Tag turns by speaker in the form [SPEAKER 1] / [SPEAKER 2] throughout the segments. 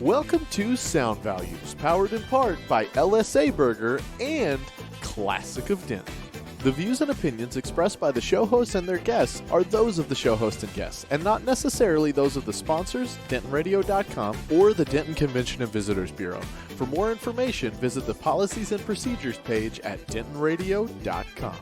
[SPEAKER 1] Welcome to Sound Values, powered in part by LSA Burger and Classic of Denton. The views and opinions expressed by the show hosts and their guests are those of the show host and guests, and not necessarily those of the sponsors, DentonRadio.com, or the Denton Convention and Visitors Bureau. For more information, visit the Policies and Procedures page at DentonRadio.com.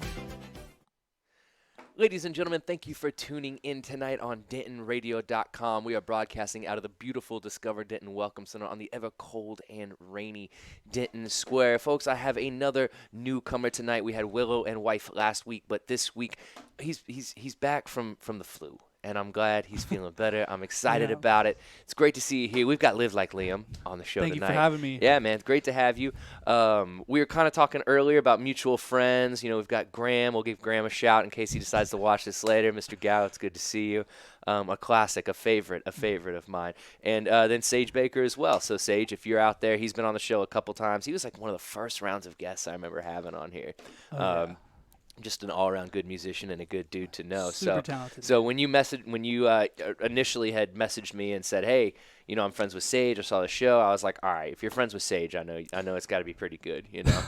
[SPEAKER 2] Ladies and gentlemen, thank you for tuning in tonight on DentonRadio.com. We are broadcasting out of the beautiful Discover Denton Welcome Center on the ever cold and rainy Denton Square. Folks, I have another newcomer tonight. We had Willow and Wife last week, but this week he's back from the flu. And I'm glad he's feeling better. I'm excited about it. It's great to see you here. We've got Live Like Liam on the show tonight.
[SPEAKER 3] Thank you for having me.
[SPEAKER 2] Yeah, man. It's great to have you. We were kind of talking earlier about mutual friends. You know, we've got Graham. We'll give Graham a shout in case he decides to watch this later. Mr. Gow, it's good to see you. A classic, a favorite of mine. And then Sage Baker as well. So, Sage, if you're out there, he's been on the show a couple times. He was like one of the first rounds of guests I remember having on here. Just an all-around good musician and a good dude to know.
[SPEAKER 3] Super talented.
[SPEAKER 2] So when you initially had messaged me and said, "Hey, you know, I'm friends with Sage. I saw the show." I was like, "All right, if you're friends with Sage, I know it's got to be pretty good, you know."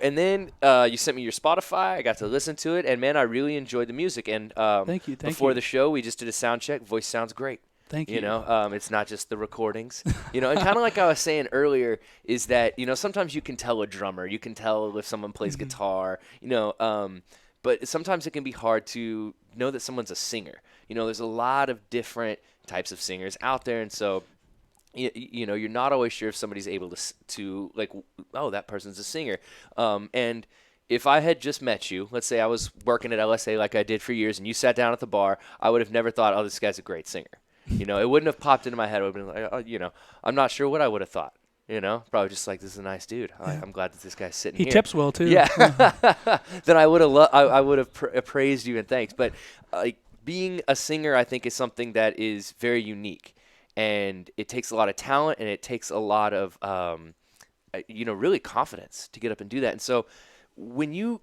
[SPEAKER 2] And then you sent me your Spotify. I got to listen to it, and man, I really enjoyed the music. And
[SPEAKER 3] thank you.
[SPEAKER 2] Before the show, we just did a sound check. Voice sounds great.
[SPEAKER 3] Thank you.
[SPEAKER 2] You know, it's not just the recordings. You know, and kind of like I was saying earlier, is that, you know, sometimes you can tell a drummer, you can tell if someone plays guitar, you know, but sometimes it can be hard to know that someone's a singer. You know, there's a lot of different types of singers out there, and so, you know, you're not always sure if somebody's able to like, oh, that person's a singer. And if I had just met you, let's say I was working at LSA like I did for years, and you sat down at the bar, I would have never thought, oh, this guy's a great singer. You know, it wouldn't have popped into my head. I would have been like, oh, you know, I'm not sure what I would have thought. You know, probably just like, this is a nice dude. I'm glad that this guy's sitting here.
[SPEAKER 3] He tips well too.
[SPEAKER 2] Yeah. Then I would have I would have praised you and thanks. But like being a singer, I think is something that is very unique, and it takes a lot of talent, and it takes a lot of you know, really confidence to get up and do that. And so when you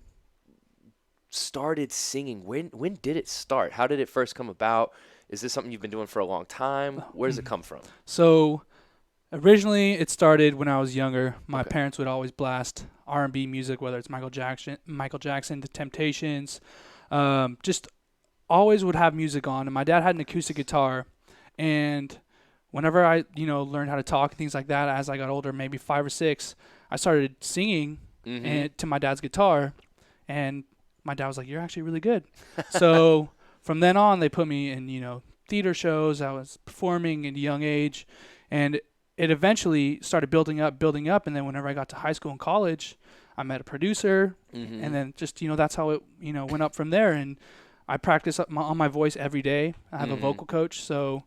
[SPEAKER 2] started singing, when did it start? How did it first come about? Is this something you've been doing for a long time? Where does it come from?
[SPEAKER 3] So originally it started when I was younger. My parents would always blast R&B music, whether it's Michael Jackson, The Temptations, just always would have music on. And my dad had an acoustic guitar, and whenever I, you know, learned how to talk and things like that, as I got older, maybe 5 or 6, I started singing to my dad's guitar, and my dad was like, "You're actually really good." So from then on, they put me in, you know, theater shows. I was performing at a young age, and it eventually started building up. And then whenever I got to high school and college, I met a producer, and then just, you know, that's how it, you know, went up from there. And I practice on my voice every day. I have a vocal coach, so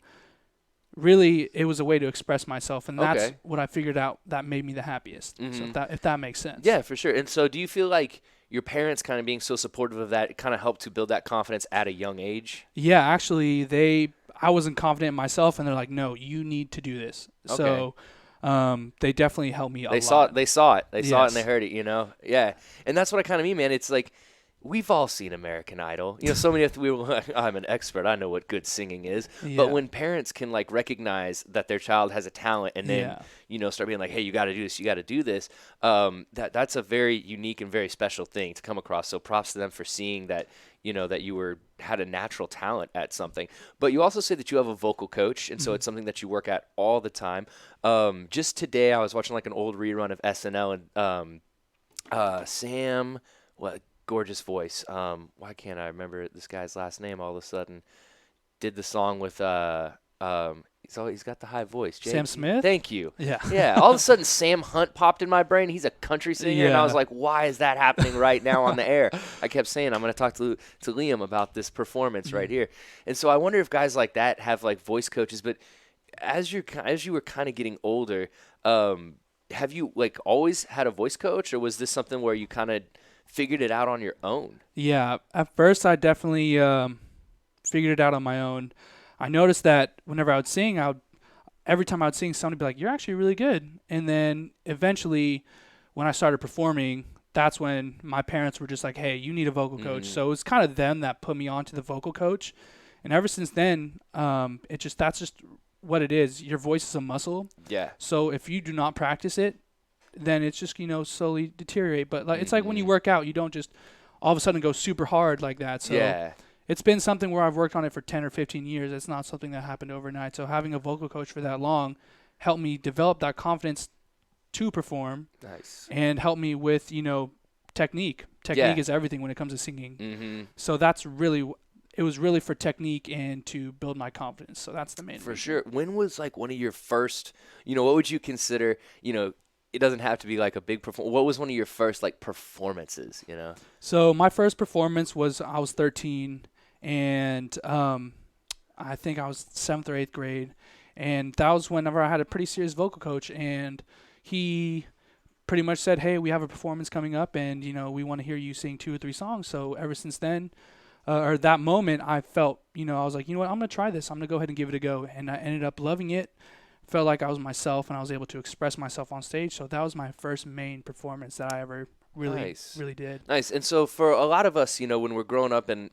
[SPEAKER 3] really it was a way to express myself, and that's what I figured out that made me the happiest. So if that makes sense.
[SPEAKER 2] Yeah, for sure. And so do you feel like your parents kind of being so supportive of that, it kind of helped to build that confidence at a young age?
[SPEAKER 3] Yeah, actually, I wasn't confident in myself, and they're like, "No, you need to do this." So they definitely helped me a lot.
[SPEAKER 2] They saw it. They saw it, and they heard it, you know? Yeah. And that's what I kind of mean, man. It's like, we've all seen American Idol. You know, so many I'm an expert. I know what good singing is. Yeah. But when parents can, like, recognize that their child has a talent and then, you know, start being like, "Hey, you got to do this, you got to do this," that's a very unique and very special thing to come across. So props to them for seeing that, you know, that you had a natural talent at something. But you also say that you have a vocal coach, and so it's something that you work at all the time. Just today I was watching, like, an old rerun of SNL, and Sam, gorgeous voice. Why can't I remember this guy's last name all of a sudden? Did the song with he's got the high voice.
[SPEAKER 3] Sam Smith?
[SPEAKER 2] Thank you.
[SPEAKER 3] Yeah.
[SPEAKER 2] Yeah. All of a sudden Sam Hunt popped in my brain. He's a country singer, and I was like, why is that happening right now on the air? I kept saying, I'm going to talk to Liam about this performance right here. And so I wonder if guys like that have, like, voice coaches. But as you were kind of getting older, have you, like, always had a voice coach, or was this something where you kind of figured it out on your own?
[SPEAKER 3] Yeah, at first I definitely figured it out on my own. I noticed that whenever I would sing, every time I would sing, somebody would be like, "You're actually really good." And then eventually, when I started performing, that's when my parents were just like, "Hey, you need a vocal coach." So it was kind of them that put me onto the vocal coach. And ever since then, that's just what it is. Your voice is a muscle.
[SPEAKER 2] Yeah.
[SPEAKER 3] So if you do not practice it, then it's just, slowly deteriorate. But like, it's like when you work out, you don't just all of a sudden go super hard like that. So it's been something where I've worked on it for 10 or 15 years. It's not something that happened overnight. So having a vocal coach for that long helped me develop that confidence to perform.
[SPEAKER 2] Nice.
[SPEAKER 3] And help me with, technique. Technique is everything when it comes to singing.
[SPEAKER 2] Mm-hmm.
[SPEAKER 3] So it was really for technique and to build my confidence. So that's the main reason.
[SPEAKER 2] For sure. When was like one of your first, what would you consider, it doesn't have to be like a big performance. What was one of your first like performances,
[SPEAKER 3] So my first performance was, I was 13 and I think I was 7th or 8th grade. And that was whenever I had a pretty serious vocal coach, and he pretty much said, hey, we have a performance coming up and, we want to hear you sing 2 or 3 songs. So ever since then, or that moment, I felt, I was like, you know what, I'm going to try this. I'm going to go ahead and give it a go. And I ended up loving it. Felt like I was myself and I was able to express myself on stage. So that was my first main performance that I ever really did.
[SPEAKER 2] Nice. And so for a lot of us, when we're growing up and,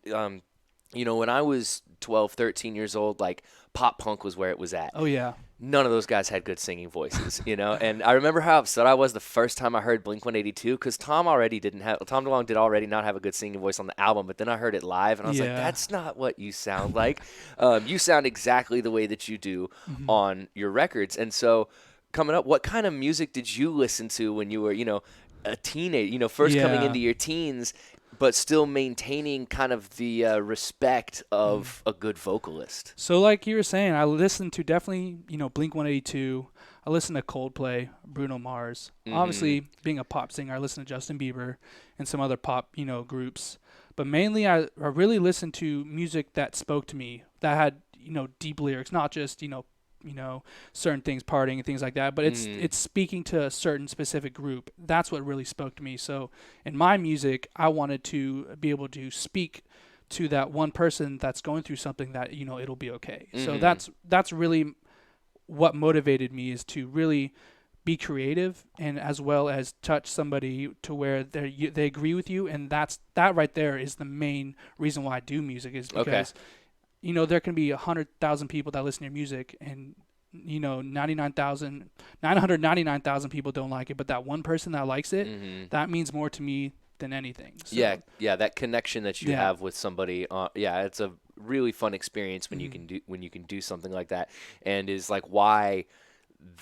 [SPEAKER 2] when I was 12, 13 years old, like pop punk was where it was at.
[SPEAKER 3] Oh, yeah.
[SPEAKER 2] None of those guys had good singing voices, And I remember how upset I was the first time I heard Blink-182 because Tom DeLonge did already not have a good singing voice on the album, but then I heard it live and I was like, that's not what you sound like. You sound exactly the way that you do on your records. And so coming up, what kind of music did you listen to when you were, a teenager, first coming into your teens, but still maintaining kind of the respect of a good vocalist?
[SPEAKER 3] So like you were saying, I listened to definitely, Blink-182. I listened to Coldplay, Bruno Mars. Obviously, being a pop singer, I listened to Justin Bieber and some other pop, groups. But mainly I really listened to music that spoke to me, that had, deep lyrics, not just, certain things, partying and things like that, but it's speaking to a certain specific group. That's what really spoke to me. So in my music, I wanted to be able to speak to that one person that's going through something that, it'll be okay. So that's really what motivated me, is to really be creative and as well as touch somebody to where they agree with you. And that right there is the main reason why I do music, is because there can be 100,000 people that listen to your music and, 999,000 people don't like it. But that one person that likes it, that means more to me than anything. So,
[SPEAKER 2] yeah, that connection that you have with somebody. It's a really fun experience when you can do something like that, and is like why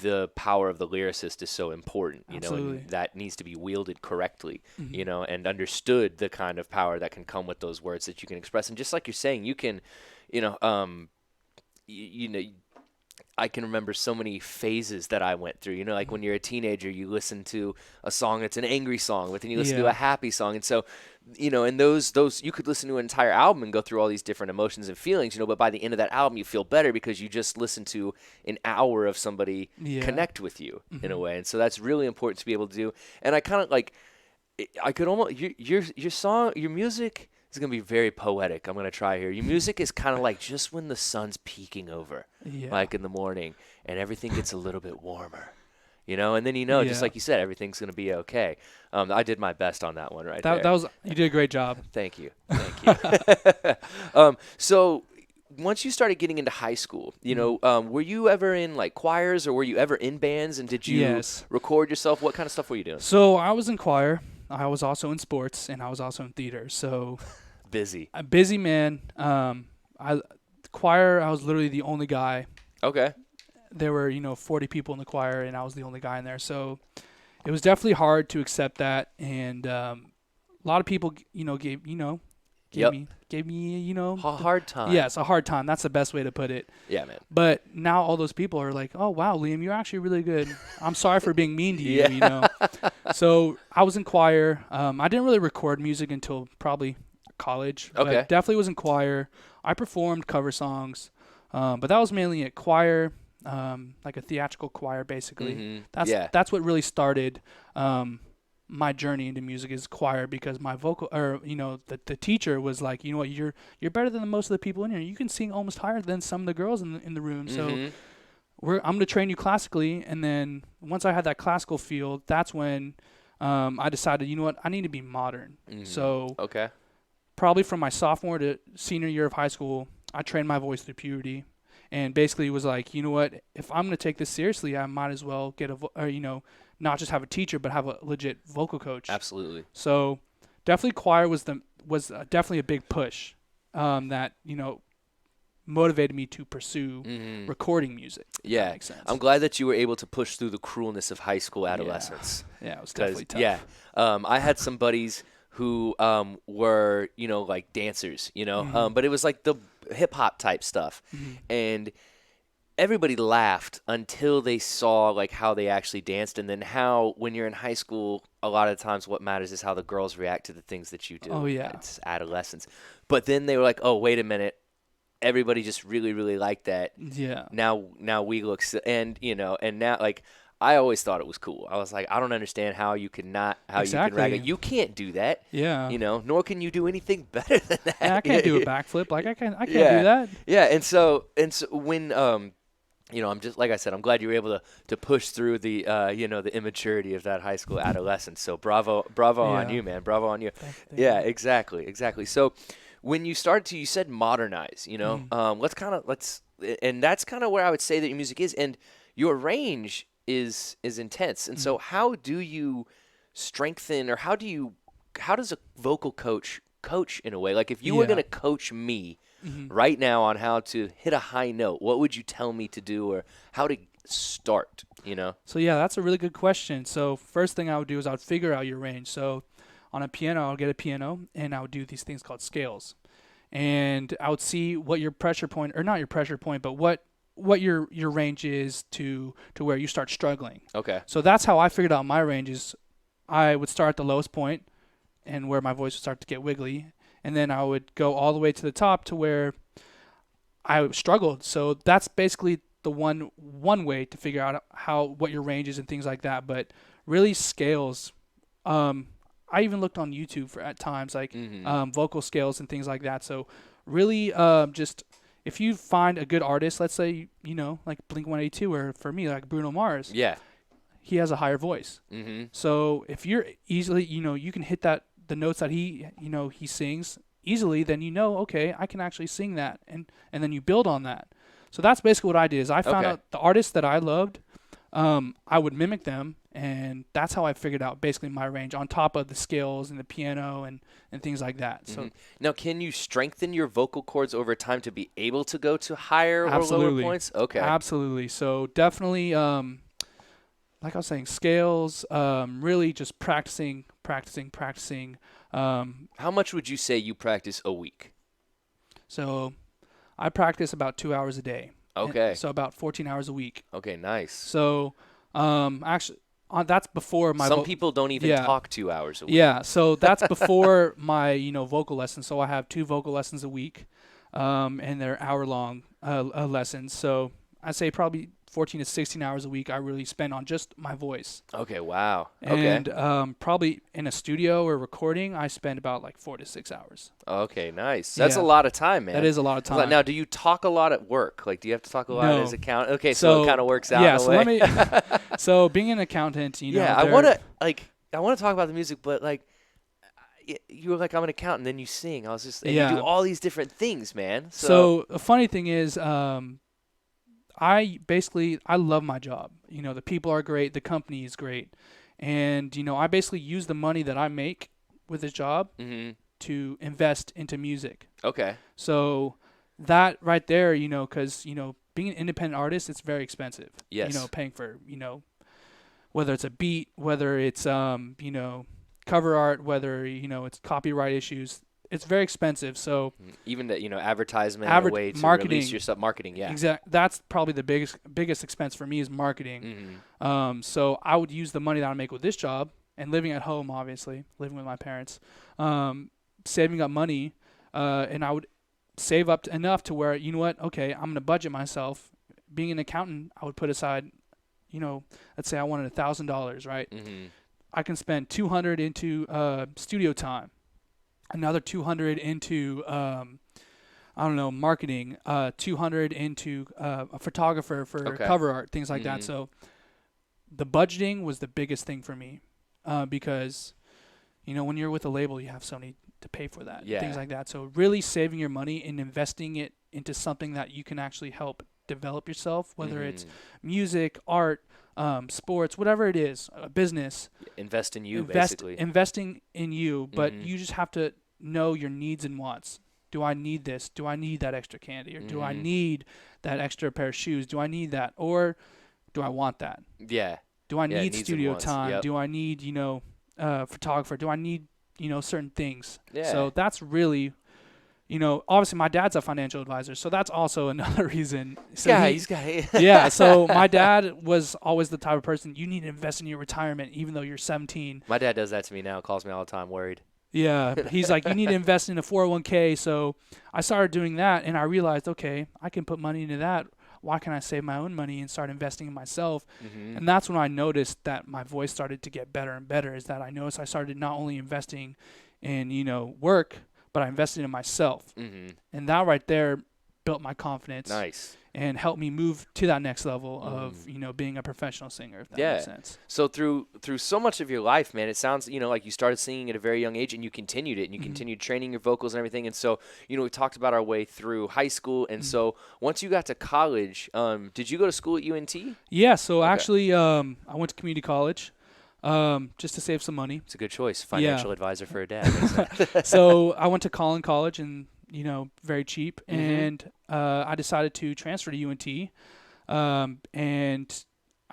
[SPEAKER 2] the power of the lyricist is so important, and that needs to be wielded correctly, and understood, the kind of power that can come with those words that you can express. And just like you're saying, you can, I can remember so many phases that I went through, like when you're a teenager, you listen to a song that's an angry song, but then you listen to a happy song. And so, and those, you could listen to an entire album and go through all these different emotions and feelings, but by the end of that album, you feel better because you just listened to an hour of somebody connect with you in a way. And so that's really important to be able to do. And I kind of like, I could almost, your song, your music is going to be very poetic. I'm going to try here. Your music is kind of like just when the sun's peeking over, like in the morning, and everything gets a little bit warmer, and then just like you said, everything's going to be okay. I did my best on that one there.
[SPEAKER 3] You did a great job.
[SPEAKER 2] Thank you. So once you started getting into high school, were you ever in like choirs, or were you ever in bands, and did you record yourself? What kind of stuff were you doing?
[SPEAKER 3] So I was in choir. I was also in sports, and I was also in theater. So
[SPEAKER 2] busy.
[SPEAKER 3] A busy man. Choir, I was literally the only guy.
[SPEAKER 2] Okay.
[SPEAKER 3] There were, 40 people in the choir, and I was the only guy in there. So it was definitely hard to accept that. And a lot of people, gave me,
[SPEAKER 2] a hard time.
[SPEAKER 3] Yes, a hard time. That's the best way to put it.
[SPEAKER 2] Yeah, man.
[SPEAKER 3] But now all those people are like, oh, wow, Liam, you're actually really good. I'm sorry for being mean to you, So I was in choir. I didn't really record music until probably college.
[SPEAKER 2] Okay.
[SPEAKER 3] But definitely was in choir. I performed cover songs. But that was mainly at choir, like a theatrical choir, basically. That's what really started my journey into music, is choir, because my vocal, or the teacher was like, you know what, you're better than most of the people in here. You can sing almost higher than some of the girls in the room. So I'm going to train you classically. And then once I had that classical field, that's when I decided, you know what, I need to be modern. So probably from my sophomore to senior year of high school, I trained my voice through puberty. and basically was like, you know what, if I'm going to take this seriously, I might as well get not just have a teacher, but have a legit vocal coach.
[SPEAKER 2] Absolutely.
[SPEAKER 3] So definitely choir was definitely a big push that, motivated me to pursue recording music.
[SPEAKER 2] Yeah.
[SPEAKER 3] That makes sense.
[SPEAKER 2] I'm glad that you were able to push through the cruelness of high school adolescence.
[SPEAKER 3] Yeah, it was definitely tough.
[SPEAKER 2] Yeah. I had some buddies who were, like dancers, but it was like the hip hop type stuff. And everybody laughed until they saw like how they actually danced, and then how when you're in high school, a lot of times what matters is how the girls react to the things that you do.
[SPEAKER 3] Oh yeah.
[SPEAKER 2] It's adolescence. But then they were like, oh, wait a minute. Everybody just really, really liked that.
[SPEAKER 3] Yeah.
[SPEAKER 2] Now we look, and now like I always thought it was cool. I was like, I don't understand how you can rag it. You can't do that.
[SPEAKER 3] Yeah.
[SPEAKER 2] Nor can you do anything better than that.
[SPEAKER 3] Yeah, I can't do a backflip. Like I can't do that.
[SPEAKER 2] Yeah, and so when I'm just like I said, I'm glad you were able to push through the the immaturity of that high school adolescence. So bravo on you, man. Bravo on you.
[SPEAKER 3] Thank
[SPEAKER 2] Yeah,
[SPEAKER 3] you.
[SPEAKER 2] exactly. So when you you said modernize, and that's kind of where I would say that your music is, and your range is intense. And so how do you strengthen, or how does a vocal coach in a way? Like if you were going to coach me right now on how to hit a high note, what would you tell me to do, or how to start,
[SPEAKER 3] So yeah, that's a really good question. So first thing I would do is I would figure out your range. So on a piano, I'll get a piano and I would do these things called scales. And I would see what your pressure point, or not your pressure point, but what your range is to where you start struggling.
[SPEAKER 2] Okay.
[SPEAKER 3] So that's how I figured out my range is I would start at the lowest point and where my voice would start to get wiggly. And then I would go all the way to the top to where I struggled. So that's basically the one way to figure out what your range is and things like that. But really scales, I even looked on YouTube at times, like vocal scales and things like that. So really just if you find a good artist, let's say, like Blink-182, or for me, like Bruno Mars.
[SPEAKER 2] Yeah.
[SPEAKER 3] He has a higher voice. So if you're easily, you can hit the notes that he sings easily, then okay, I can actually sing that. And then you build on that. So that's basically what I did is I found out the artists that I loved, I would mimic them, and that's how I figured out basically my range on top of the scales and the piano and things like that. So
[SPEAKER 2] now, can you strengthen your vocal cords over time to be able to go to higher or lower points? Okay.
[SPEAKER 3] Absolutely. So definitely, like I was saying, scales, really just practicing.
[SPEAKER 2] How much would you say you practice a week?
[SPEAKER 3] So I practice about 2 hours a day.
[SPEAKER 2] Okay.
[SPEAKER 3] So about 14 hours a week.
[SPEAKER 2] Okay, nice.
[SPEAKER 3] So actually, that's before my.
[SPEAKER 2] Some people don't even talk 2 hours a week.
[SPEAKER 3] Yeah, so that's before my vocal lessons. So I have 2 vocal lessons a week, and they're hour-long lessons. So I say probably 14 to 16 hours a week I really spend on just my voice.
[SPEAKER 2] Okay, wow.
[SPEAKER 3] And probably in a studio or recording, I spend about like 4 to 6 hours.
[SPEAKER 2] Okay, nice. That's a lot of time, man.
[SPEAKER 3] That is a lot of time.
[SPEAKER 2] Now, do you talk a lot at work? Like, do you have to talk a lot as an accountant? Okay,
[SPEAKER 3] so
[SPEAKER 2] it kind of works out.
[SPEAKER 3] Yeah,
[SPEAKER 2] in a
[SPEAKER 3] so
[SPEAKER 2] way.
[SPEAKER 3] so being an accountant,
[SPEAKER 2] I want to talk about the music, but like, you were like, I'm an accountant, then you sing. I was just, and you do all these different things, man.
[SPEAKER 3] So the funny thing is, I love my job. The people are great, the company is great, and I basically use the money that I make with this job to invest into music.
[SPEAKER 2] Okay.
[SPEAKER 3] So that right there, because being an independent artist, it's very expensive.
[SPEAKER 2] Yes.
[SPEAKER 3] Paying for whether it's a beat, whether it's cover art, whether it's copyright issues. It's very expensive. So
[SPEAKER 2] even the advertisement, a way to
[SPEAKER 3] marketing,
[SPEAKER 2] release your stuff, marketing, yeah.
[SPEAKER 3] Exactly. That's probably the biggest expense for me is marketing. So I would use the money that I make with this job and living at home, obviously, living with my parents, saving up money, and I would save up enough to where okay, I'm gonna budget myself. Being an accountant, I would put aside, let's say I wanted $1,000, right? I can spend $200 into studio time. Another 200 into marketing, 200 into a photographer for cover art, things like that. So the budgeting was the biggest thing for me because when you're with a label, you have somebody to pay for that, things like that. So really saving your money and investing it into something that you can actually help develop yourself, whether it's music, art, sports, whatever it is, business.
[SPEAKER 2] Invest in you, basically.
[SPEAKER 3] Investing in you, but you just have to know your needs and wants. Do I need this? Do I need that extra candy? Or do I need that extra pair of shoes? Do I need that? Or do I want that?
[SPEAKER 2] Yeah.
[SPEAKER 3] Do I need studio time?
[SPEAKER 2] Yep.
[SPEAKER 3] Do I need, photographer? Do I need, certain things?
[SPEAKER 2] Yeah.
[SPEAKER 3] So that's really, obviously my dad's a financial advisor, so that's also another reason. So yeah. So my dad was always the type of person, you need to invest in your retirement, even though you're 17.
[SPEAKER 2] My dad does that to me now. Calls me all the time, worried.
[SPEAKER 3] Yeah. He's like, you need to invest in a 401k. So I started doing that, and I realized, okay, I can put money into that. Why can't I save my own money and start investing in myself? And that's when I noticed that my voice started to get better and better, is that I noticed I started not only investing in, work, but I invested in myself. And that right there built my confidence.
[SPEAKER 2] Nice.
[SPEAKER 3] And helped me move to that next level of, being a professional singer, if that makes sense.
[SPEAKER 2] So through so much of your life, man, it sounds, like you started singing at a very young age and you continued it and you continued training your vocals and everything. And so, we talked about our way through high school. And so once you got to college, did you go to school at UNT?
[SPEAKER 3] Yeah. So actually, I went to community college. Just to save some money.
[SPEAKER 2] It's a good choice. Financial advisor for a dad.
[SPEAKER 3] So I went to Collin College, and very cheap, and I decided to transfer to UNT, and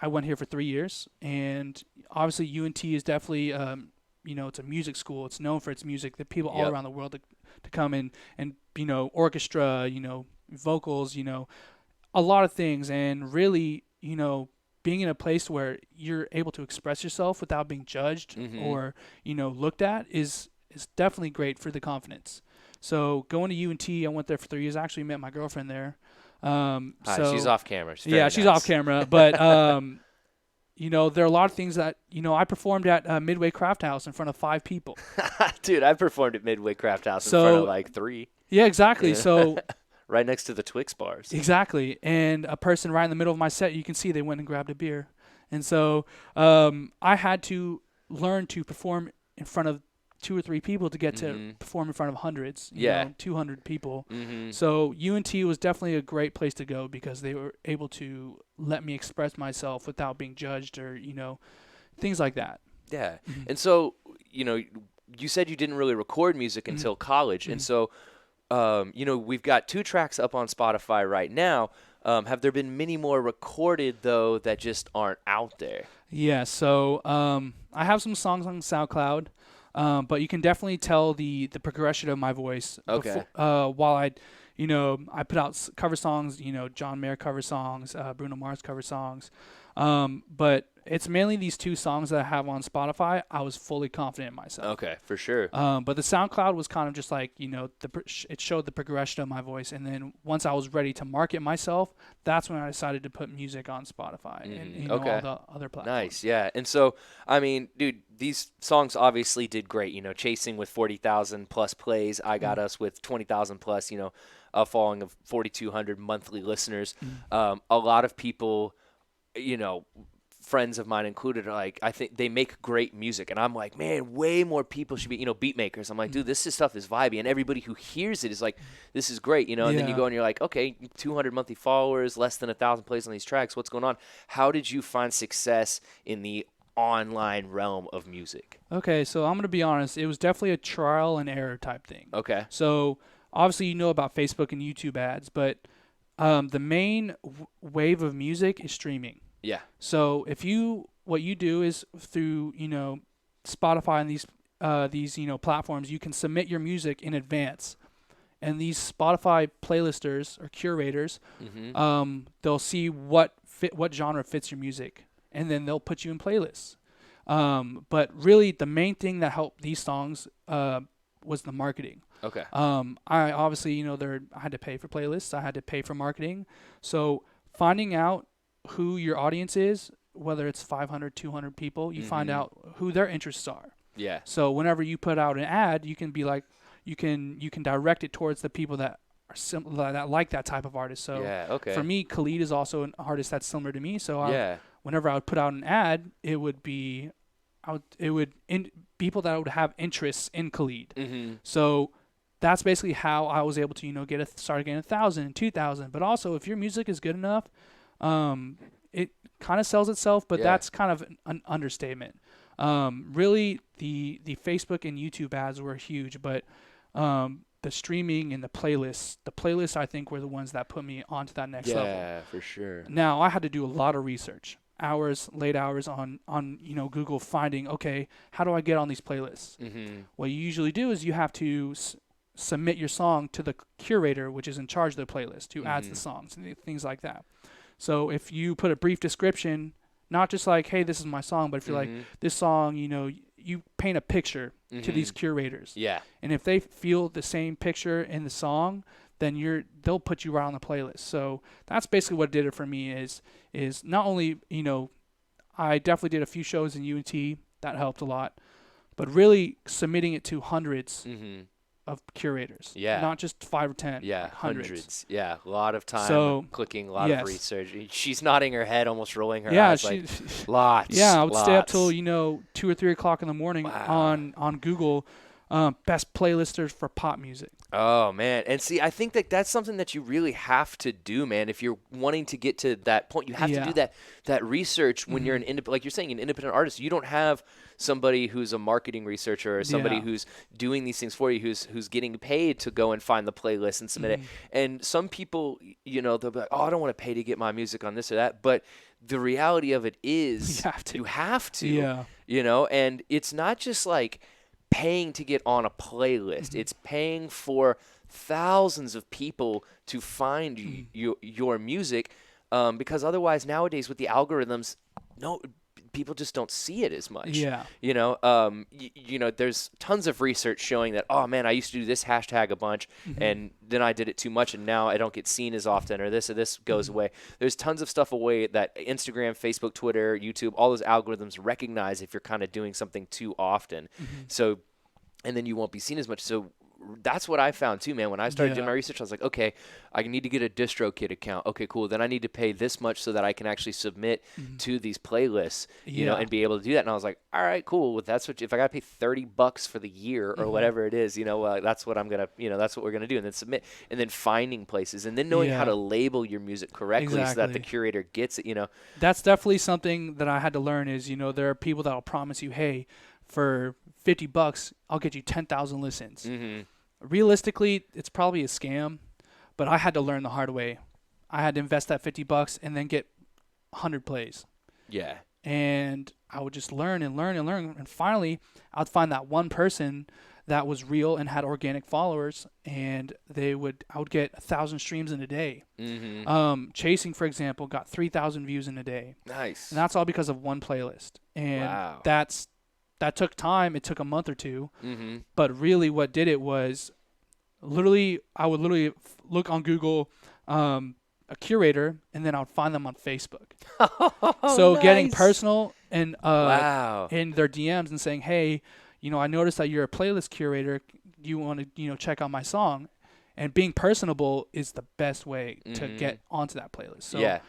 [SPEAKER 3] I went here for 3 years. And obviously UNT is definitely it's a music school. It's known for its music. That people all around the world to come in and orchestra, vocals, a lot of things, and really being in a place where you're able to express yourself without being judged or, looked at is definitely great for the confidence. So going to UNT, I went there for 3 years. I actually met my girlfriend there.
[SPEAKER 2] She's off camera.
[SPEAKER 3] She's off camera. But, there are a lot of things that, I performed at Midway Craft House in front of 5 people.
[SPEAKER 2] Dude, I performed at Midway Craft House in front of like 3.
[SPEAKER 3] Yeah, exactly. Yeah. So
[SPEAKER 2] right next to the Twix bars.
[SPEAKER 3] Exactly. And a person right in the middle of my set, you can see they went and grabbed a beer. And so I had to learn to perform in front of 2 or 3 people to get to perform in front of hundreds, 200 people. So UNT was definitely a great place to go because they were able to let me express myself without being judged or, things like that.
[SPEAKER 2] Yeah. And so, you said you didn't really record music until college. And so, we've got 2 tracks up on Spotify right now. Have there been many more recorded, though, that just aren't out there? Yeah, so
[SPEAKER 3] I have some songs on SoundCloud, but you can definitely tell the progression of my voice.
[SPEAKER 2] Okay.
[SPEAKER 3] While I put out cover songs, John Mayer cover songs, Bruno Mars cover songs. But it's mainly these 2 songs that I have on Spotify. I was fully confident in myself.
[SPEAKER 2] Okay, for sure.
[SPEAKER 3] But the SoundCloud was kind of just like, it showed the progression of my voice. And then once I was ready to market myself, that's when I decided to put music on Spotify and all the other platforms. Nice,
[SPEAKER 2] yeah. And so, I mean, dude, these songs obviously did great. Chasing with 40,000 plus plays. I Got Us with 20,000 plus, a following of 4,200 monthly listeners. A lot of people, friends of mine included, are like, I think they make great music. And I'm like, man, way more people should be, beat makers. I'm like, dude, this stuff is vibey. And everybody who hears it is like, this is great, And then you go and you're like, okay, 200 monthly followers, less than 1,000 plays on these tracks. What's going on? How did you find success in the online realm of music?
[SPEAKER 3] Okay, so I'm going to be honest. It was definitely a trial and error type thing.
[SPEAKER 2] Okay.
[SPEAKER 3] So obviously about Facebook and YouTube ads, but the main wave of music is streaming.
[SPEAKER 2] Yeah.
[SPEAKER 3] So what you do is through, Spotify and these platforms, you can submit your music in advance. And these Spotify playlisters or curators, they'll see what genre fits your music, and then they'll put you in playlists. But really the main thing that helped these songs was the marketing.
[SPEAKER 2] Okay.
[SPEAKER 3] I obviously, I had to pay for playlists. I had to pay for marketing. So finding out who your audience is, whether it's 500, 200 people, you find out who their interests are.
[SPEAKER 2] Yeah.
[SPEAKER 3] So whenever you put out an ad, you can be like, you can direct it towards the people that are similar, that like that type of artist. So for me, Khalid is also an artist that's similar to me. So whenever I would put out an ad, it would be, people that would have interests in Khalid. So that's basically how I was able to, start getting 1,000, 2,000. But also, if your music is good enough, it kind of sells itself, but that's kind of an understatement. Really, the Facebook and YouTube ads were huge, but the streaming and the playlists I think were the ones that put me onto that next level.
[SPEAKER 2] Yeah, for sure.
[SPEAKER 3] Now I had to do a lot of research, late hours on Google, finding, okay, how do I get on these playlists?
[SPEAKER 2] Mm-hmm.
[SPEAKER 3] What you usually do is you have to submit your song to the curator, which is in charge of the playlist, who adds the songs and things like that. So if you put a brief description, not just like, hey, this is my song, but if you're like, this song, you paint a picture to these curators.
[SPEAKER 2] Yeah.
[SPEAKER 3] And if they feel the same picture in the song, then they'll put you right on the playlist. So that's basically what did it for me is not only, I definitely did a few shows in UNT. That helped a lot. But really submitting it to hundreds of curators. Yeah. Not just 5 or 10.
[SPEAKER 2] Yeah,
[SPEAKER 3] like hundreds.
[SPEAKER 2] Yeah, a lot of time clicking, a lot of research. She's nodding her head, almost rolling her eyes. Like, lots.
[SPEAKER 3] Yeah, I would stay up till 2 or 3 o'clock in the morning on Google, best playlisters for pop music.
[SPEAKER 2] Oh, man. And see, I think that's something that you really have to do, man. If you're wanting to get to that point, you have to do that research when you're like you're saying, an independent artist. You don't have somebody who's a marketing researcher or somebody who's doing these things for you, who's getting paid to go and find the playlist and submit it. And some people, they'll be like, oh, I don't want to pay to get my music on this or that. But the reality of it is you have to, and it's not just like paying to get on a playlist. It's paying for thousands of people to find your music, because otherwise nowadays with the algorithms, people just don't see it as much.
[SPEAKER 3] Yeah.
[SPEAKER 2] There's tons of research showing that, oh man, I used to do this hashtag a bunch and then I did it too much and now I don't get seen as often, or this goes away. There's tons of stuff away that Instagram, Facebook, Twitter, YouTube, all those algorithms recognize if you're kind of doing something too often. So, and then you won't be seen as much. So that's what I found too, man. When I started doing my research, I was like, okay, I need to get a DistroKid account. Okay, cool. Then I need to pay this much so that I can actually submit to these playlists, and be able to do that. And I was like, all right, cool. Well, that's if I got to pay $30 for the year or whatever it is, that's what I'm going to, that's what we're going to do. And then submit, and then finding places, and then knowing how to label your music correctly so that the curator gets it,
[SPEAKER 3] That's definitely something that I had to learn is, there are people that will promise you, hey, for $50, I'll get you 10,000 listens. Realistically, it's probably a scam, but I had to learn the hard way. I had to invest that $50 and then get 100 plays.
[SPEAKER 2] Yeah.
[SPEAKER 3] And I would just learn and learn and learn. And finally, I'd find that one person that was real and had organic followers, and I would get 1,000 streams in a day. Chasing, for example, got 3,000 views in a day.
[SPEAKER 2] Nice.
[SPEAKER 3] And that's all because of one playlist. And that took time. It took a month or two. But really what did it was I would look on Google, a curator, and then I would find them on Facebook. So getting personal and in their DMs and saying, hey, I noticed that you're a playlist curator. Do you want to, check out my song? And being personable is the best way to get onto that playlist. So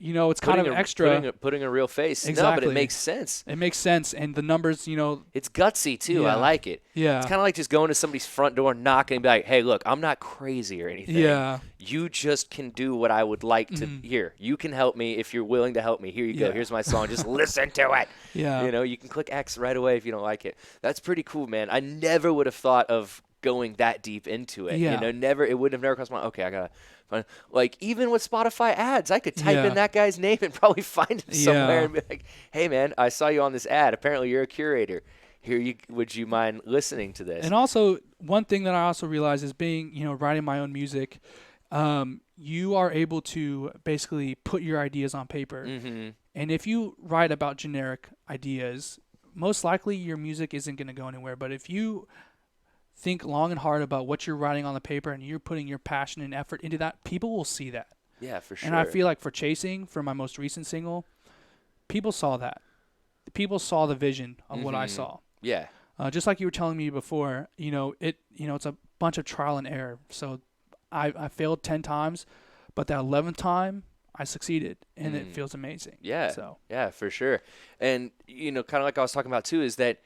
[SPEAKER 3] it's kind of extra.
[SPEAKER 2] Putting a real face.
[SPEAKER 3] Exactly.
[SPEAKER 2] No, but it makes sense.
[SPEAKER 3] It makes sense. And the numbers,
[SPEAKER 2] It's gutsy, too. I like it.
[SPEAKER 3] Yeah.
[SPEAKER 2] It's kind of like just going to somebody's front door, knocking, and be like, hey, look, I'm not crazy or anything.
[SPEAKER 3] Yeah.
[SPEAKER 2] You just can do what I would like to hear. You can help me if you're willing to help me. Here you go. Here's my song. Just listen to it.
[SPEAKER 3] Yeah.
[SPEAKER 2] You can click X right away if you don't like it. That's pretty cool, man. I never would have thought of going that deep into it.
[SPEAKER 3] Yeah.
[SPEAKER 2] It would have never crossed my, okay, I got to find, like, even with Spotify ads, I could type in that guy's name and probably find him somewhere and be like, hey, man, I saw you on this ad. Apparently you're a curator. Would you mind listening to this?
[SPEAKER 3] And also, one thing that I also realized is being, writing my own music, you are able to basically put your ideas on paper. And if you write about generic ideas, most likely your music isn't going to go anywhere. But if you think long and hard about what you're writing on the paper and you're putting your passion and effort into that, people will see that.
[SPEAKER 2] Yeah, for sure.
[SPEAKER 3] And I feel like for Chasing, for my most recent single, people saw that. People saw the vision of what I saw.
[SPEAKER 2] Yeah.
[SPEAKER 3] Just like you were telling me before, it's a bunch of trial and error. So I failed 10 times, but that 11th time I succeeded, and it feels amazing.
[SPEAKER 2] Yeah.
[SPEAKER 3] So.
[SPEAKER 2] Yeah, for sure. And, kind of like I was talking about too, is that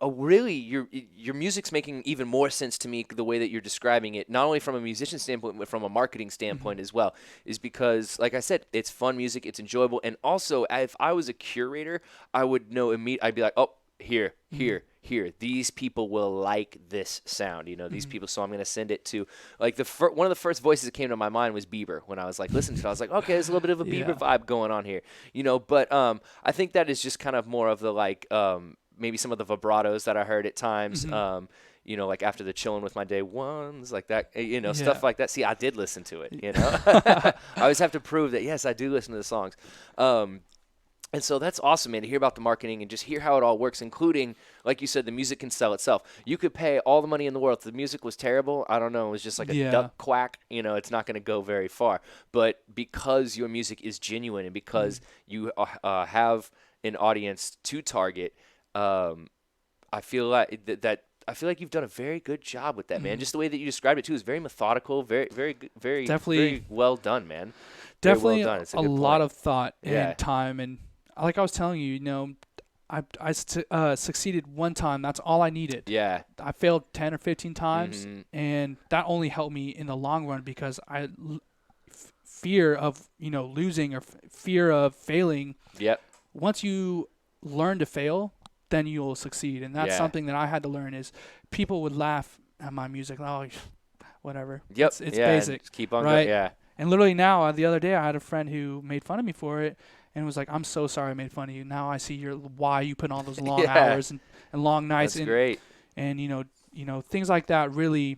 [SPEAKER 2] really your music's making even more sense to me the way that you're describing it, not only from a musician standpoint but from a marketing standpoint as well, is because like I said, it's fun music, it's enjoyable, and also if I was a curator, I would know immediately. I'd be like, oh, here, these people will like this sound, these people, so I'm going to send it to, like, one of the first voices that came to my mind was Bieber. When I was like listening to it, I was like, okay, there's a little bit of a Bieber vibe going on here, but I think that is just kind of more of the, like, maybe some of the vibratos that I heard at times, like after the Chillin' With My Day Ones, like that, stuff like that. See, I did listen to it, I always have to prove that, yes, I do listen to the songs. And so that's awesome, man, to hear about the marketing and just hear how it all works, including, like you said, the music can sell itself. You could pay all the money in the world. If the music was terrible, I don't know, it was just like a duck quack, it's not going to go very far. But because your music is genuine and because you have an audience to target, I feel like I feel like you've done a very good job with that, man. Just the way that you described it, too, is very methodical, very, very, very, very well done, man.
[SPEAKER 3] Definitely
[SPEAKER 2] well done. It's
[SPEAKER 3] a lot of thought and time. And like I was telling you, I succeeded one time. That's all I needed. Yeah. I failed 10 or 15 times, and that only helped me in the long run because fear of, losing or fear of failing. Yep. Once you learn to fail, then you'll succeed. And that's something that I had to learn is people would laugh at my music. Oh, whatever. Yep. It's basic. Just keep on going. Yeah. And literally now, the other day, I had a friend who made fun of me for it and was like, I'm so sorry I made fun of you. Now I see why you put in all those long hours and long nights. That's great. And, things like that really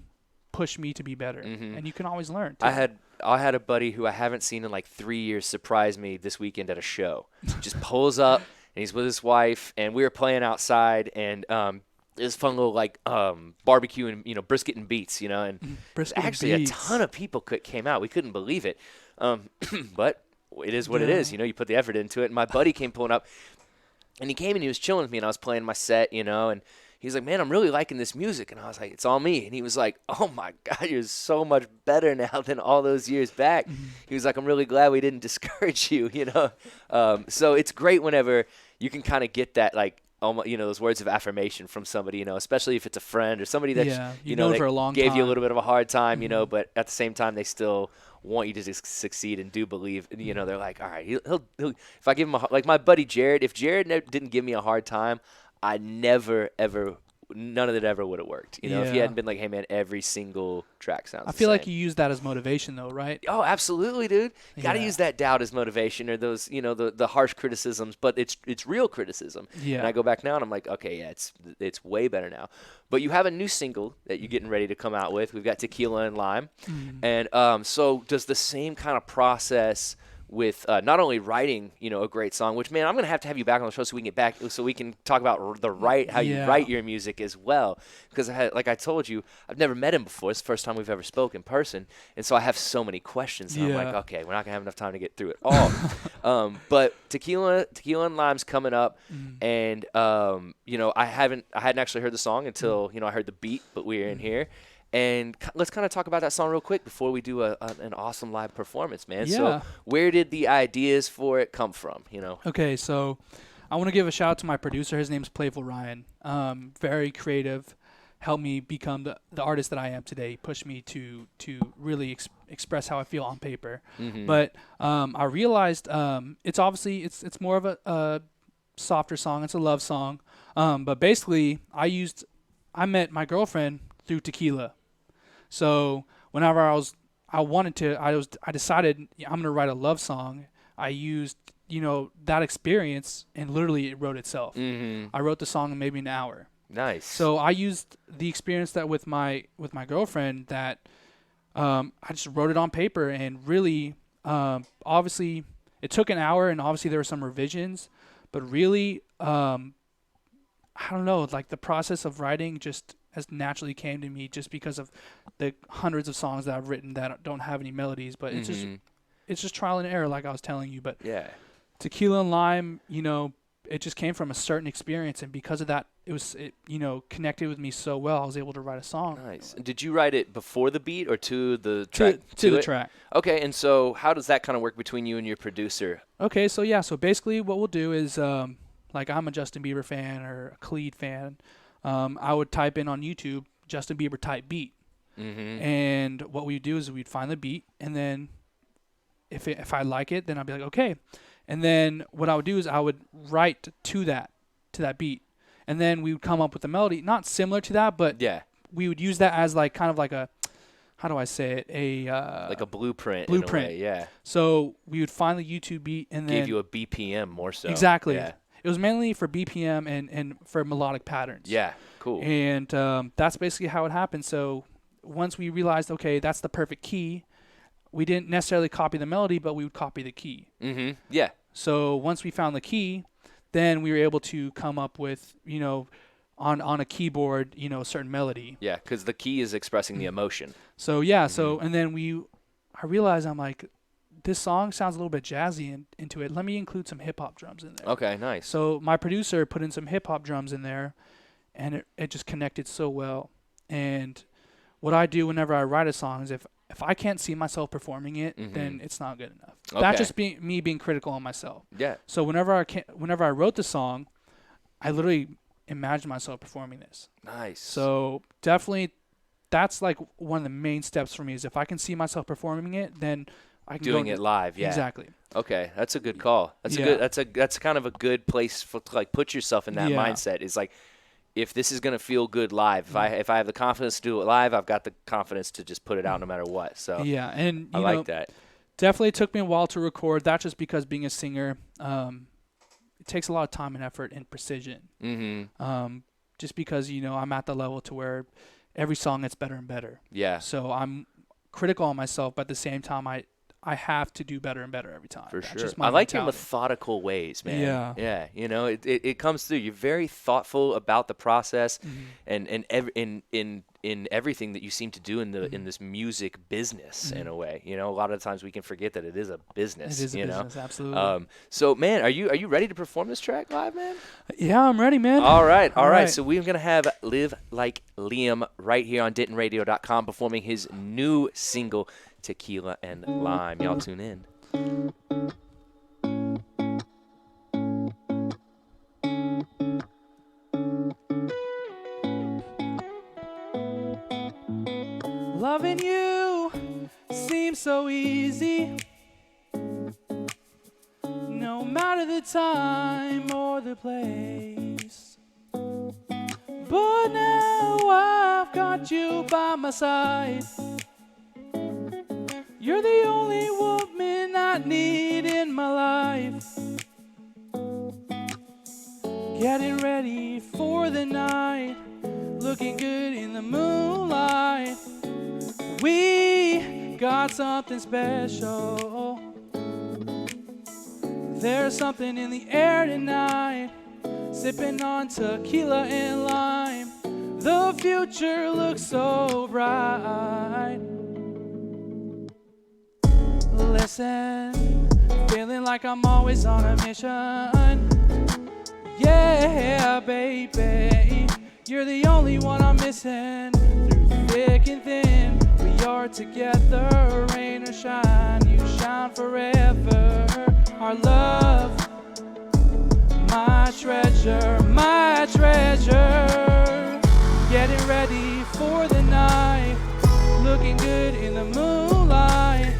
[SPEAKER 3] push me to be better. And you can always learn, too.
[SPEAKER 2] I had a buddy who I haven't seen in like 3 years surprise me this weekend at a show. Just pulls up, and he's with his wife, and we were playing outside, and this fun little like barbecue and brisket and beets, and actually a ton of people came out. We couldn't believe it, but it is what it is. You put the effort into it. And my buddy came pulling up, and he came and he was chilling with me, and I was playing my set, and he's like, man, I'm really liking this music. And I was like, it's all me. And he was like, oh my God, you're so much better now than all those years back. He was like, I'm really glad we didn't discourage you, So it's great whenever you can kind of get that, like, those words of affirmation from somebody, especially if it's a friend or somebody that, that
[SPEAKER 3] for a long
[SPEAKER 2] gave
[SPEAKER 3] time.
[SPEAKER 2] you a little bit of a hard time, but at the same time, they still want you to succeed and do believe. And, they're like, all right, he'll if I give him like my buddy Jared, if Jared didn't give me a hard time, I never, ever, none of it ever would have worked. If he hadn't been like, hey, man, every single track sounds the same.
[SPEAKER 3] I feel like you use that as motivation, though, right?
[SPEAKER 2] Oh, absolutely, dude. You got to use that doubt as motivation, or those, the harsh criticisms, but it's real criticism. Yeah. And I go back now and I'm like, okay, yeah, it's way better now. But you have a new single that you're getting ready to come out with. We've got Tequila and Lime. And so does the same kind of process with not only writing, a great song, which, man, I'm going to have you back on the show so we can get back, so we can talk about how you write your music as well. Because, like I told you, I've never met him before. It's the first time we've ever spoken in person. And so I have so many questions. And I'm like, okay, we're not going to have enough time to get through it all. But Tequila and Lime's coming up. And, I hadn't actually heard the song until, I heard the beat, but we're in here. And let's kind of talk about that song real quick before we do an awesome live performance, man. Yeah. So where did the ideas for it come from,
[SPEAKER 3] Okay, so I want to give a shout out to my producer. His name's Playful Ryan. Very creative. Helped me become the artist that I am today. He pushed me to really express how I feel on paper. But I realized it's more of a softer song. It's a love song. But basically, I met my girlfriend through tequila. So whenever I decided I'm going to write a love song, I used, that experience, and literally it wrote itself. I wrote the song in maybe an hour.
[SPEAKER 2] Nice.
[SPEAKER 3] So I used the experience that with my girlfriend that I just wrote it on paper, and really, obviously it took an hour, and obviously there were some revisions, but really, I don't know, like the process of writing just as naturally came to me just because of the hundreds of songs that I've written that don't have any melodies, but it's just trial and error, like I was telling you. But Tequila and Lime, it just came from a certain experience, and because of that, it connected with me so well. I was able to write a song.
[SPEAKER 2] Nice. And did you write it before the beat or to the track?
[SPEAKER 3] To the track.
[SPEAKER 2] Okay, and so how does that kind of work between you and your producer?
[SPEAKER 3] Okay, so basically what we'll do is like I'm a Justin Bieber fan or a Khalid fan, I would type in on YouTube Justin Bieber type beat.
[SPEAKER 2] Mm-hmm.
[SPEAKER 3] And what we'd do is we'd find the beat, and then if I like it, then I'd be like, okay. And then what I would do is I would write to that beat, and then we would come up with a melody, not similar to that, but we would use that as like kind of like a, how do I say it,
[SPEAKER 2] like a blueprint.
[SPEAKER 3] In a way,
[SPEAKER 2] yeah.
[SPEAKER 3] So we would find the YouTube beat, and then
[SPEAKER 2] gave you a BPM more so.
[SPEAKER 3] Exactly.
[SPEAKER 2] Yeah.
[SPEAKER 3] It was mainly for BPM and for melodic patterns.
[SPEAKER 2] Yeah, cool.
[SPEAKER 3] And that's basically how it happened. So once we realized, okay, that's the perfect key, we didn't necessarily copy the melody, but we would copy the key.
[SPEAKER 2] Mm-hmm. Yeah.
[SPEAKER 3] So once we found the key, then we were able to come up with, on a keyboard, a certain melody.
[SPEAKER 2] Yeah, because the key is expressing the emotion.
[SPEAKER 3] So, yeah. Mm-hmm. So, and then I realized, I'm like, this song sounds a little bit jazzy into it. Let me include some hip-hop drums in there.
[SPEAKER 2] Okay, nice.
[SPEAKER 3] So my producer put in some hip-hop drums in there, and it just connected so well. And what I do whenever I write a song is if I can't see myself performing it, then it's not good enough.
[SPEAKER 2] Okay.
[SPEAKER 3] That's just me being critical on myself.
[SPEAKER 2] Yeah.
[SPEAKER 3] So whenever I wrote the song, I literally imagined myself performing this.
[SPEAKER 2] Nice.
[SPEAKER 3] So definitely that's like one of the main steps for me is if I can see myself performing it, then I can
[SPEAKER 2] doing it live. Yeah.
[SPEAKER 3] Exactly.
[SPEAKER 2] Okay, that's a good call. That's kind of a good place to like put yourself in that mindset. Is like, if this is gonna feel good live, if I have the confidence to do it live, I've got the confidence to just put it out no matter what. So
[SPEAKER 3] yeah, and
[SPEAKER 2] I like that.
[SPEAKER 3] Definitely took me a while to record. That's just because being a singer, it takes a lot of time and effort and precision.
[SPEAKER 2] Mm-hmm.
[SPEAKER 3] Just because I'm at the level to where every song gets better and better. Yeah. So I'm critical on myself, but at the same time, I have to do better and better every time.
[SPEAKER 2] For
[SPEAKER 3] That's
[SPEAKER 2] sure.
[SPEAKER 3] just my
[SPEAKER 2] I like
[SPEAKER 3] mentality.
[SPEAKER 2] your methodical ways, man.
[SPEAKER 3] Yeah.
[SPEAKER 2] Yeah. It comes through. You're very thoughtful about the process, and in everything that you seem to do in this music business in a way. A lot of the times we can forget that it is a business.
[SPEAKER 3] It is a business, absolutely.
[SPEAKER 2] So man, are you ready to perform this track live, man?
[SPEAKER 3] Yeah, I'm ready, man.
[SPEAKER 2] All right. So we're gonna have Live Like Liam right here on DentonRadio.com performing his new single, Tequila and Lime. Y'all tune in.
[SPEAKER 3] Loving you seems so easy, no matter the time or the place. But now I've got you by my side. You're the only woman I need in my life. Getting ready for the night, looking good in the moonlight. We got something special. There's something in the air tonight, sipping on tequila and lime. The future looks so bright. Listen, feeling like I'm always on a mission. Yeah, baby, you're the only one I'm missing. Through thick and thin, we are together, rain or shine, you shine forever. Our love, my treasure, my treasure. Getting ready for the night, looking good in the moonlight.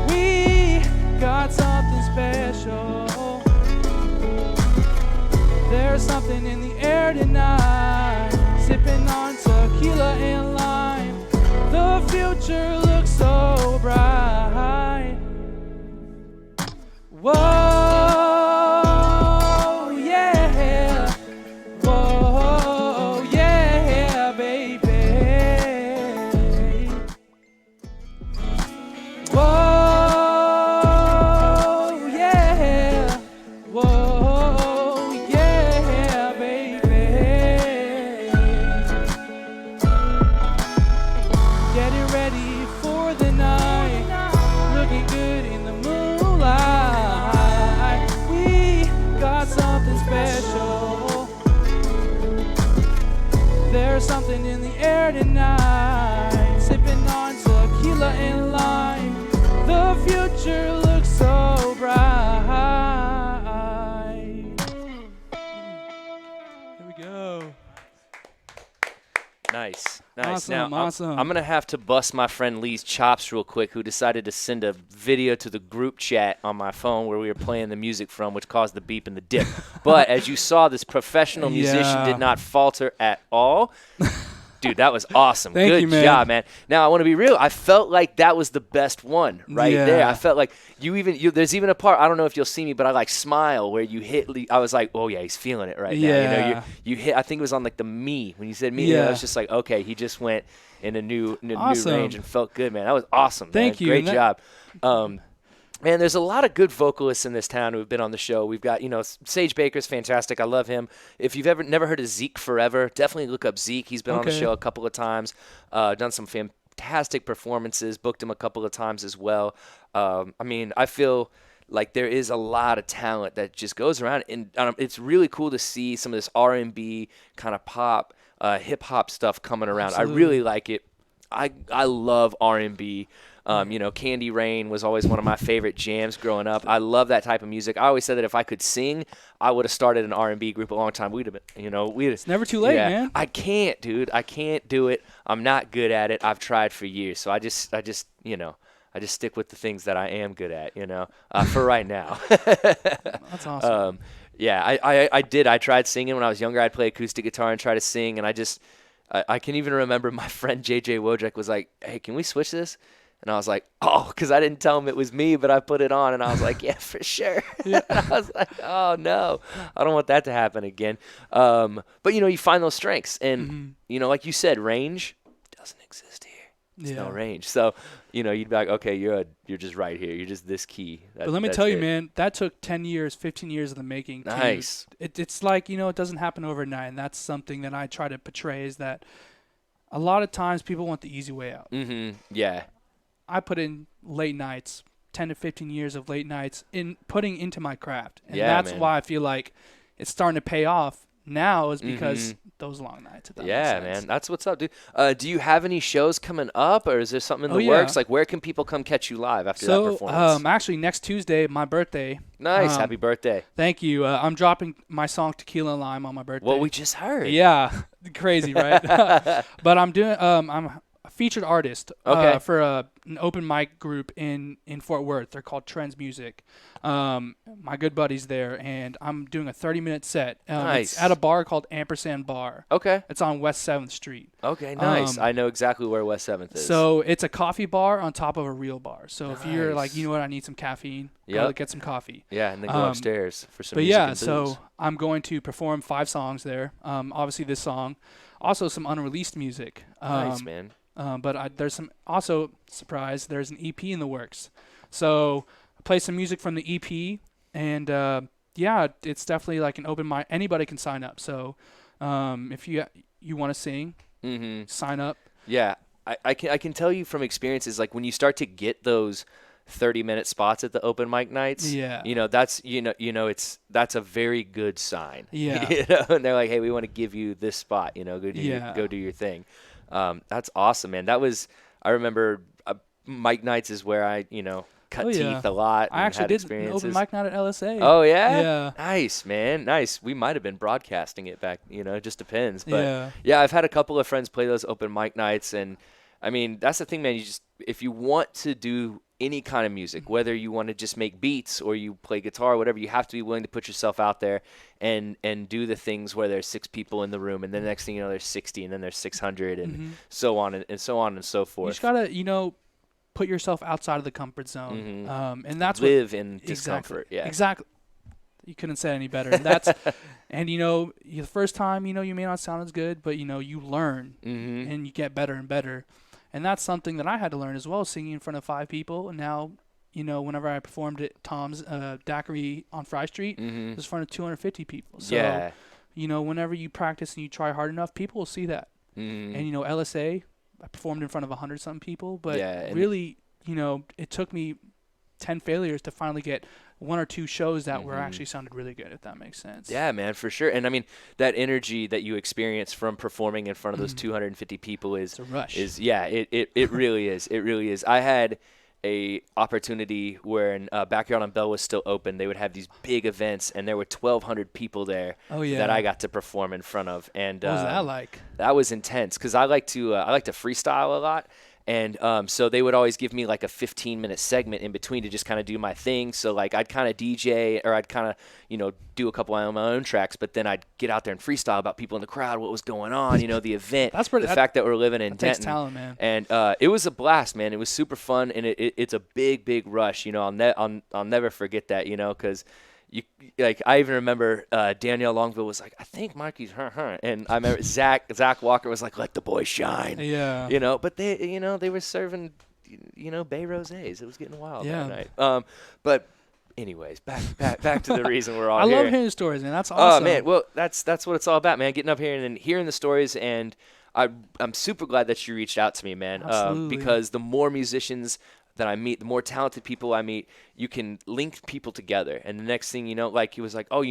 [SPEAKER 3] We got something special. There's something in the air tonight, sipping on tequila and lime. The future looks so bright. Whoa, yeah. Whoa, yeah, baby. Whoa, yeah. Whoa, yeah, baby. Getting ready for the night, looking good in the moonlight. We got something special. There's something in the air tonight, sipping on tequila and lime. The future looks so bright.
[SPEAKER 2] Nice.
[SPEAKER 3] Awesome,
[SPEAKER 2] Now,
[SPEAKER 3] awesome.
[SPEAKER 2] I'm going to have to bust my friend Lee's chops real quick, who decided to send a video to the group chat on my phone where we were playing the music from, which caused the beep and the dip. But as you saw, this professional musician did not falter at all. Dude, that was awesome.
[SPEAKER 3] Thank you,
[SPEAKER 2] Good job, man. Now, I want to be real. I felt like that was the best one there. I felt like there's even a part, I don't know if you'll see me, but I like smile where you hit I was like, oh, yeah, he's feeling it right now. You hit, I think it was on like the me. When you said me, I was just like, okay, he just went in a new range and felt good, man. That was awesome.
[SPEAKER 3] Thank you.
[SPEAKER 2] Great job. Man, there's a lot of good vocalists in this town who have been on the show. We've got, Sage Baker's fantastic. I love him. If you've never heard of Zeke Forever, definitely look up Zeke. He's been on the show a couple of times, done some fantastic performances, booked him a couple of times as well. I feel like there is a lot of talent that just goes around, and it's really cool to see some of this R&B kind of pop, hip-hop stuff coming around. Absolutely. I really like it. I love R&B. Candy Rain was always one of my favorite jams growing up. I love that type of music. I always said that if I could sing, I would have started an R&B group a long time. It's
[SPEAKER 3] never too late, man.
[SPEAKER 2] I can't, dude. I can't do it. I'm not good at it. I've tried for years. So I just stick with the things that I am good at, for right now.
[SPEAKER 3] That's awesome.
[SPEAKER 2] I tried singing when I was younger. I'd play acoustic guitar and try to sing, and I can even remember my friend JJ Wojak was like, hey, can we switch this? And I was like, oh, because I didn't tell him it was me, but I put it on, and I was like, yeah, for sure. And I was like, oh, no, I don't want that to happen again. But, you find those strengths. And, like you said, range doesn't exist here. There's no range. So, you'd be like, okay, you're just right here. You're just this key.
[SPEAKER 3] But let me tell you, man, that took 10 years, 15 years of the making.
[SPEAKER 2] Nice.
[SPEAKER 3] It's like, it doesn't happen overnight, and that's something that I try to portray is that a lot of times people want the easy way out.
[SPEAKER 2] Mm-hmm. Yeah.
[SPEAKER 3] I put in late nights, 10 to 15 years of late nights in putting into my craft. And that's why I feel like it's starting to pay off now is because those long nights. If that makes sense.
[SPEAKER 2] Man. That's what's up, dude. Do you have any shows coming up, or is there something in the works? Like, where can people come catch you live after that performance?
[SPEAKER 3] Actually, next Tuesday, my birthday.
[SPEAKER 2] Nice. Happy birthday.
[SPEAKER 3] Thank you. I'm dropping my song Tequila and Lime on my birthday.
[SPEAKER 2] What we just heard.
[SPEAKER 3] Yeah. Crazy, right? But I'm doing I'm a featured artist for an open mic group in Fort Worth. They're called Trends Music. My good buddy's there, and I'm doing a 30-minute set.
[SPEAKER 2] Nice.
[SPEAKER 3] It's at a bar called Ampersand Bar.
[SPEAKER 2] Okay.
[SPEAKER 3] It's on West 7th Street.
[SPEAKER 2] Okay, nice. I know exactly where West 7th is.
[SPEAKER 3] So it's a coffee bar on top of a real bar. So if you're like, you know what, I need some caffeine, go get some coffee.
[SPEAKER 2] Yeah, and then go upstairs for some music and booze.
[SPEAKER 3] So I'm going to perform 5 songs there. Obviously this song. Also some unreleased music.
[SPEAKER 2] Nice, man.
[SPEAKER 3] But there's some also surprise. There's an EP in the works, so I play some music from the EP, and it's definitely like an open mic. Anybody can sign up. So if you want to sing, sign up. Yeah,
[SPEAKER 2] I can tell you from experiences, like when you start to get those 30-minute spots at the open mic nights, that's that's a very good sign.
[SPEAKER 3] Yeah,
[SPEAKER 2] and they're like, hey, we want to give you this spot. Go do your thing. That's awesome, man. I remember mic nights is where I, cut teeth a lot.
[SPEAKER 3] I actually did an open mic night at LSA.
[SPEAKER 2] Oh, yeah?
[SPEAKER 3] Yeah.
[SPEAKER 2] Nice, man. Nice. We might have been broadcasting it back, it just depends. But yeah, I've had a couple of friends play those open mic nights. And I mean, that's the thing, man. If you want to do any kind of music, whether you want to just make beats or you play guitar or whatever, you have to be willing to put yourself out there and do the things where there's 6 people in the room, and then the next thing you know, there's 60, and then there's 600, and so on and so on and so forth.
[SPEAKER 3] You just gotta, put yourself outside of the comfort zone, and that's
[SPEAKER 2] live in discomfort.
[SPEAKER 3] Exactly. Yeah, exactly. You couldn't say it any better. And that's, and the first time, you may not sound as good, but you learn and you get better and better. And that's something that I had to learn as well, singing in front of 5 people. And now, whenever I performed at Tom's Daiquiri on Fry Street, it was in front of 250 people. So, whenever you practice and you try hard enough, people will see that. And, LSA, I performed in front of 100-something people. But really, it took me 10 failures to finally get 1 or 2 shows that were actually sounded really good, if that makes sense.
[SPEAKER 2] Yeah, man, for sure. And I mean, that energy that you experience from performing in front of those 250 people is
[SPEAKER 3] it's a rush.
[SPEAKER 2] It really is. It really is. I had a opportunity where Backyard on Bell was still open. They would have these big events, and there were 1,200 people there that I got to perform in front of. And
[SPEAKER 3] what was that like?
[SPEAKER 2] That was intense because I like to freestyle a lot. And so they would always give me like a 15-minute segment in between to just kind of do my thing. So like I'd kind of DJ, or I'd kind of, do a couple of my own tracks, but then I'd get out there and freestyle about people in the crowd, what was going on, the event, the fact that we're living in Denton.
[SPEAKER 3] Takes talent, man.
[SPEAKER 2] And it was a blast, man. It was super fun, and it's a big, big rush. I'll never forget that, because I even remember Danielle Longville was like, I think Mikey's and I remember Zach Walker was like, let the boy shine.
[SPEAKER 3] Yeah.
[SPEAKER 2] But they were serving Bay Rosés. It was getting wild that night. But anyways, back to the reason we're all here.
[SPEAKER 3] I love hearing stories, man. That's awesome.
[SPEAKER 2] Oh man, well that's what it's all about, man. Getting up here and then hearing the stories, and I'm super glad that you reached out to me, man. Because the more musicians that I meet, the more talented people I meet, you can link people together. And the next thing you know, like he was like, oh,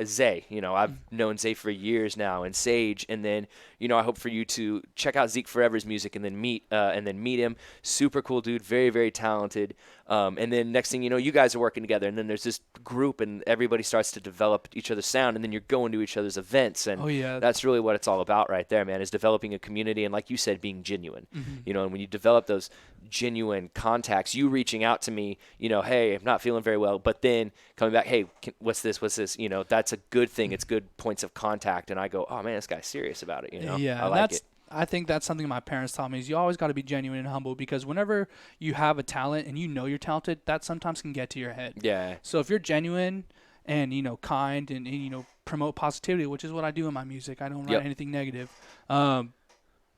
[SPEAKER 2] Zay. I've known Zay for years now, and Sage. And then, I hope for you to check out Zeke Forever's music and then meet him. Super cool dude, very, very talented. And then next thing you know, you guys are working together, and then there's this group, and everybody starts to develop each other's sound, and then you're going to each other's events. And that's really what it's all about right there, man, is developing a community, and like you said, being genuine. And when you develop those genuine contacts, you reaching out to me, hey, I'm not feeling very well, but then coming back, hey, what's this? That's a good thing. It's good points of contact. And I go, oh man, this guy's serious about it.
[SPEAKER 3] Yeah,
[SPEAKER 2] I like it.
[SPEAKER 3] I think that's something my parents taught me, is you always got to be genuine and humble, because whenever you have a talent and you're talented, that sometimes can get to your head.
[SPEAKER 2] Yeah.
[SPEAKER 3] So if you're genuine and, kind and promote positivity, which is what I do in my music, I don't write anything negative,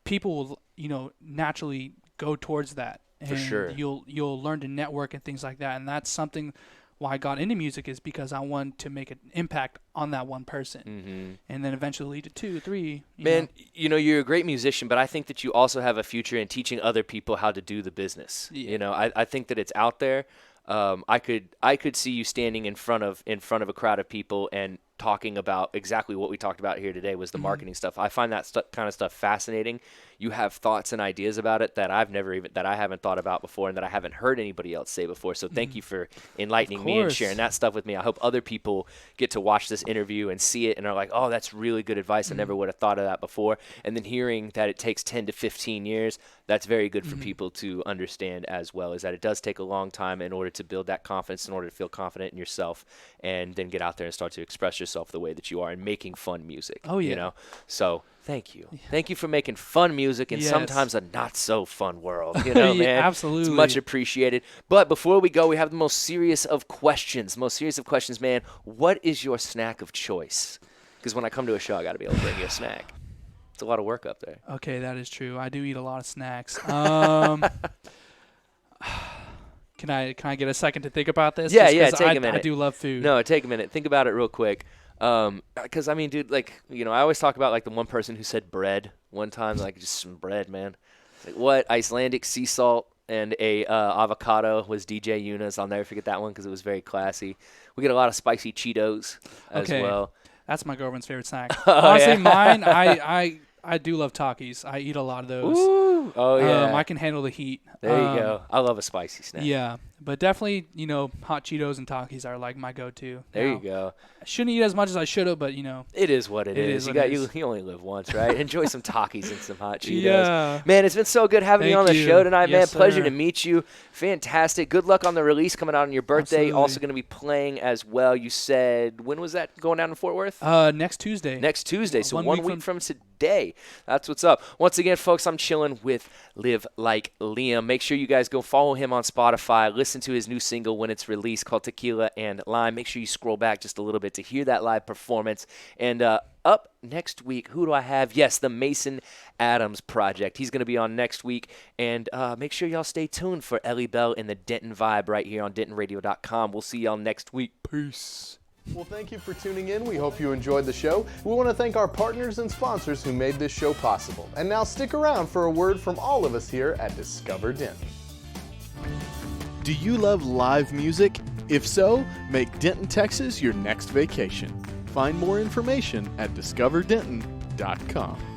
[SPEAKER 3] people will, naturally go towards that. And
[SPEAKER 2] for sure.
[SPEAKER 3] You'll learn to network and things like that. And that's something why I got into music, is because I wanted to make an impact on that one person, and then eventually lead to 2, 3.
[SPEAKER 2] Man, you're a great musician, but I think that you also have a future in teaching other people how to do the business. Yeah. I think that it's out there. I could see you standing in front of a crowd of people and talking about exactly what we talked about here today, was the marketing stuff. I find that kind of stuff fascinating. You have thoughts and ideas about it that I haven't thought about before, and that I haven't heard anybody else say before. So thank you for enlightening me and sharing that stuff with me. I hope other people get to watch this interview and see it and are like, oh, that's really good advice. I never would have thought of that before. And then hearing that it takes 10 to 15 years, that's very good for people to understand as well, is that it does take a long time in order to build that confidence, in order to feel confident in yourself, and then get out there and start to express yourself the way that you are and making fun music.
[SPEAKER 3] Oh, yeah.
[SPEAKER 2] So thank you. Thank you for making fun music in sometimes a not so fun world. Man.
[SPEAKER 3] Absolutely.
[SPEAKER 2] It's much appreciated. But before we go, we have the most serious of questions, man. What is your snack of choice? Because when I come to a show, I got to be able to bring you a snack. It's a lot of work up there.
[SPEAKER 3] Okay, that is true. I do eat a lot of snacks. Can I get a second to think about this?
[SPEAKER 2] Yeah, take a minute.
[SPEAKER 3] I do love food.
[SPEAKER 2] No, take a minute. Think about it real quick. Because, dude, I always talk about, the one person who said bread one time, just some bread, man. It's like, what? Icelandic sea salt and a avocado was DJ Yuna's. I'll never forget that one because it was very classy. We get a lot of spicy Cheetos as well.
[SPEAKER 3] That's my girlfriend's favorite snack. Honestly, mine, I do love Takis. I eat a lot of those.
[SPEAKER 2] Ooh. Oh, yeah.
[SPEAKER 3] I can handle the heat.
[SPEAKER 2] There you go. I love a spicy snack.
[SPEAKER 3] Yeah. But definitely, hot Cheetos and Takis are my go-to.
[SPEAKER 2] There you go.
[SPEAKER 3] I shouldn't eat as much as I should have, but
[SPEAKER 2] it is what it is. You only live once, right? Enjoy some Takis and some hot Cheetos.
[SPEAKER 3] Yeah.
[SPEAKER 2] Man, it's been so good having you on the show tonight,
[SPEAKER 3] yes,
[SPEAKER 2] man. Pleasure
[SPEAKER 3] sir.
[SPEAKER 2] to meet you. Fantastic. Good luck on the release coming out on your birthday.
[SPEAKER 3] Absolutely.
[SPEAKER 2] Also going to be playing as well. You said, when was that going down in Fort Worth?
[SPEAKER 3] Next Tuesday.
[SPEAKER 2] Next Tuesday. So 1 week from today. That's what's up. Once again, folks, I'm chilling with Live Like Liam. Make sure you guys go follow him on Spotify. Listen to his new single when it's released called Tequila and Lime. Make sure you scroll back just a little bit to hear that live performance. And up next week, who do I have? Yes, the Mason Adams Project. He's going to be on next week. And make sure y'all stay tuned for Ellie Bell and the Denton Vibe right here on DentonRadio.com. We'll see y'all next week. Peace.
[SPEAKER 1] Well, thank you for tuning in. We hope you enjoyed the show. We want to thank our partners and sponsors who made this show possible. And now stick around for a word from all of us here at Discover Denton. Do you love live music? If so, make Denton, Texas your next vacation. Find more information at discoverdenton.com.